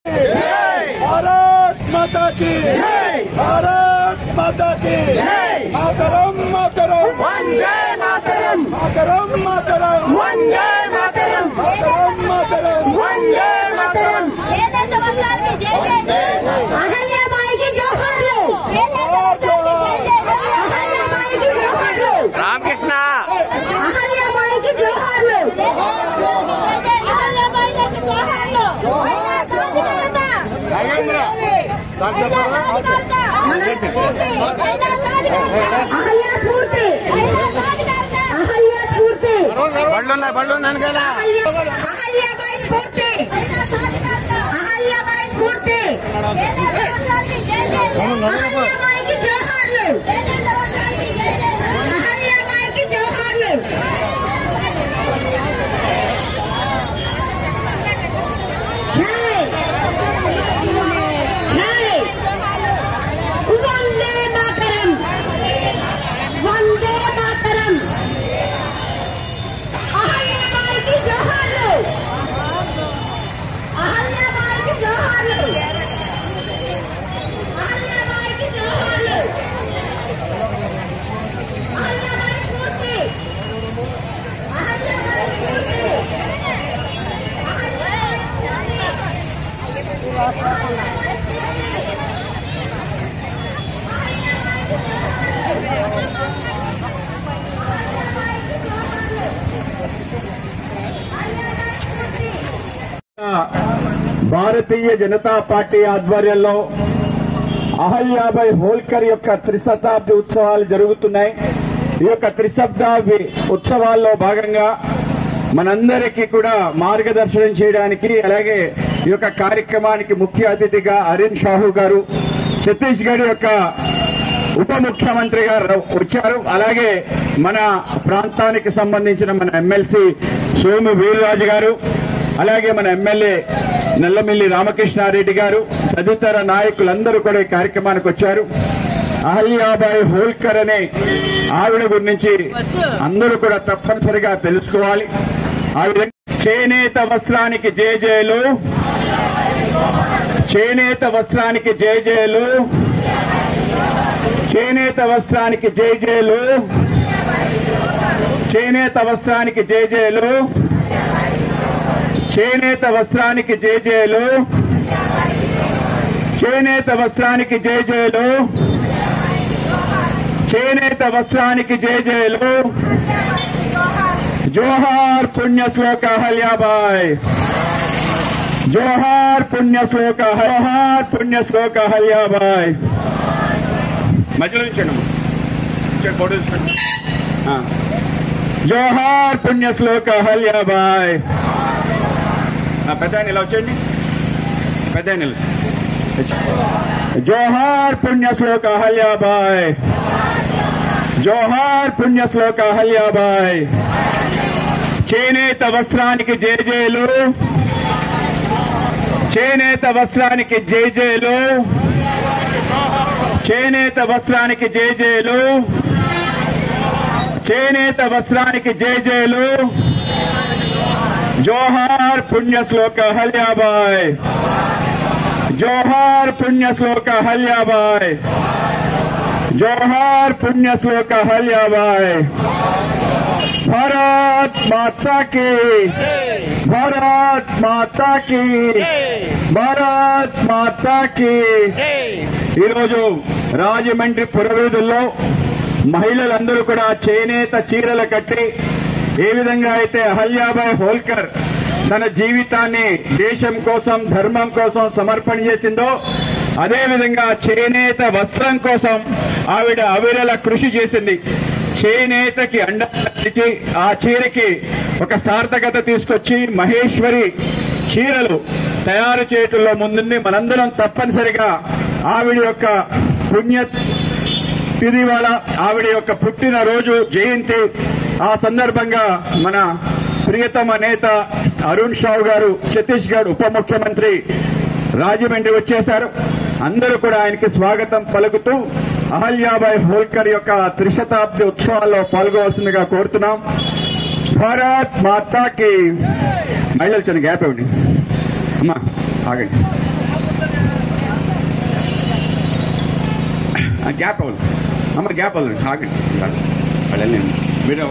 भारत माता की भारत माता की मातरम मातरम वंदे मातरम मातरम मातरम वंदे मातरम मातरम मातरम वंदे मातरम अहल्याबाई की जोहार्लू रामकृष्ण अहल्याबाई की जोहार्लू बड़ो ननगला अहल्याबाई स्फूर्ति अहल्याबाई स्फूर्ति अहल्याबाई की जोहार्लू अहल्याबाई की जोहार्लू वंदे मातरम वंदे मातरम अहल्याबाई की जोहार्लू अहल्याबाई की जोहार्लू अहल्याबाई की जोहार्लू अहल्याबाई स्फूर्ति अहल्याबाई स्फूर्ति భారతీయ జనతా పార్టీ ఆధ్వర్యంలో అహల్యాబాయి హోల్కర్ యొక్క త్రిశతాబ్ది ఉత్సవాలు జరుగుతున్నాయి. ఈ యొక్క త్రిశతాబ్ది ఉత్సవాల్లో భాగంగా మనందరికీ కూడా మార్గదర్శనం చేయడానికి, అలాగే ఈ యొక్క కార్యక్రమానికి ముఖ్య అతిథిగా అరుణ్ సాహు గారు, ఛత్తీస్గఢ్ యొక్క ఉప ముఖ్యమంత్రి గారు వచ్చారు. అలాగే మన ప్రాంతానికి సంబంధించిన మన ఎమ్మెల్సీ సోము వీర్రాజు గారు, అలాగే మన ఎమ్మెల్యే నల్లమిల్లి రామకృష్ణారెడ్డి గారు తదితర నాయకులందరూ కూడా ఈ కార్యక్రమానికి వచ్చారు. అహల్యాబాయి హోల్కర్ అనే ఆవిడ గురించి అందరూ కూడా తప్పనిసరిగా తెలుసుకోవాలి. ఆవిడ చేనేత వస్త్రానికి జేజేలు, చేనేత వస్త్రానికి జేజేలు, చేనేత వస్త్రానికి జేజేలు, చేనేత వస్త్రానికి జేజేలు, చేనేత వస్త్రానికి జేజేలు, చేనేత వస్త్రానికి జేజేలు, చేనేత వస్త్రానికి జేజేలు. జోహార్ పుణ్య శ్లోక అహల్యాబాయి, జోహార్ పుణ్య శ్లోక, జోహార్ పుణ్య శ్లోక అహల్యాబాయి. మధ్యలో ఇచ్చాను ఫోటో ఇచ్చాను. జోహార్ పుణ్య శ్లోక అహల్యాబాయి. పెద్ద ఆయన ఇలా వచ్చేయండి, పెద్ద ఆయన జోహార్ పుణ్య శ్లోక అహల్యాబాయి, జోహార్ పుణ్య శ్లోక అహల్యాబాయి. చేనేత వస్త్రానికి జేజేలు, చేనేత వస్త్రానికి జేజేలు, చేనేత వస్త్రానికి జేజేలు, చేనేత వస్త్రానికి జేజేలు. జోహార్ పుణ్య శ్లోక అహల్యాబాయి, జోహార్ పుణ్య శ్లోక అహల్యాబాయి, జోహార్ పుణ్య శ్లోక అహల్యాబాయి. భారత్ మాతా కీ, భారత్ మాతా కీ, భారత్ మాతా కీ. ఈరోజు రాజమండ్రి పురవీధుల్లో మహిళలందరూ కూడా చేనేత చీరలు కట్టి ఏ విధంగా అయితే అహల్యాబాయి హోల్కర్ తన జీవితాన్ని దేశం కోసం, ధర్మం కోసం సమర్పణ చేసిందో, అదేవిధంగా చేనేత వస్త్రం కోసం ఆవిడ అవిరల కృషి చేసింది. చేనేతకి అండచి ఆ చీరకి ఒక సార్థకత తీసుకొచ్చి మహేశ్వరి చీరలు తయారు చేయటంలో ముందుంది. మనందరం తప్పనిసరిగా ఆవిడ యొక్క పుణ్య తిథి వాళ్ళ, ఆవిడ యొక్క పుట్టినరోజు జయంతి, ఆ సందర్భంగా మన ప్రియతమ నేత అరుణ్ సాహు గారు ఛత్తీస్గఢ్ ఉప ముఖ్యమంత్రి రాజమండ్రి వచ్చేశారు. అందరూ కూడా ఆయనకి స్వాగతం పలుకుతూ అహల్యాబాయి హోల్కర్ యొక్క త్రిశతాబ్ది ఉత్సవాల్లో పాల్గొవలసిందిగా కోరుతున్నాం. భారత్ మాతాకి. మహిళలు చిన్న గ్యాప్ ఇవ్వండి అమ్మా, ఆగండి. గ్యాప్ అవ్వదు అమ్మ, గ్యాప్ అవ్వదు. ఆగండి, వాళ్ళు మీరు